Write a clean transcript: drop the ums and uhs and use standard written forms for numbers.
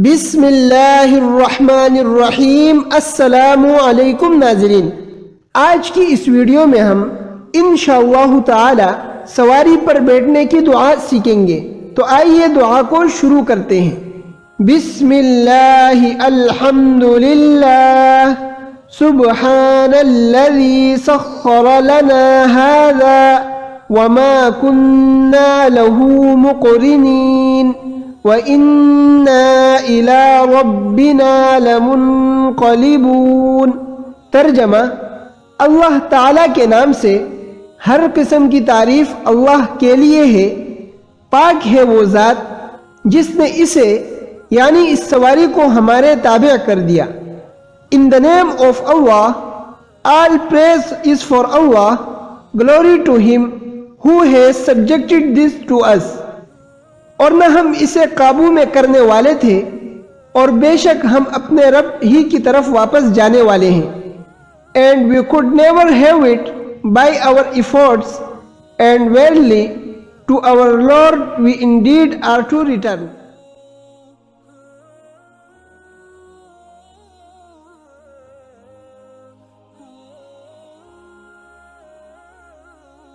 بسم اللہ الرحمن الرحیم۔ السلام علیکم ناظرین، آج کی اس ویڈیو میں ہم انشاءاللہ تعالی سواری پر بیٹھنے کی دعا سیکھیں گے، تو آئیے دعا کو شروع کرتے ہیں۔ بسم اللہ الحمدللہ سبحان الذی سخر لنا هذا وما كنا له مقرنین وَإِنَّا إِلَىٰ رَبِّنَا لَمُنْقَلِبُونَ۔ ترجمہ: اللہ تعالیٰ کے نام سے، ہر قسم کی تعریف اللہ کے لیے ہے۔ پاک ہے وہ ذات جس نے اسے یعنی اس سواری کو ہمارے تابع کر دیا۔ In the name of Allah, all praise is for Allah, glory to Him who has subjected this to us۔ اور نہ ہم اسے قابو میں کرنے والے تھے، اور بے شک ہم اپنے رب ہی کی طرف واپس جانے والے ہیں۔ And we could never have it by our efforts, and verily to our Lord we indeed are to return۔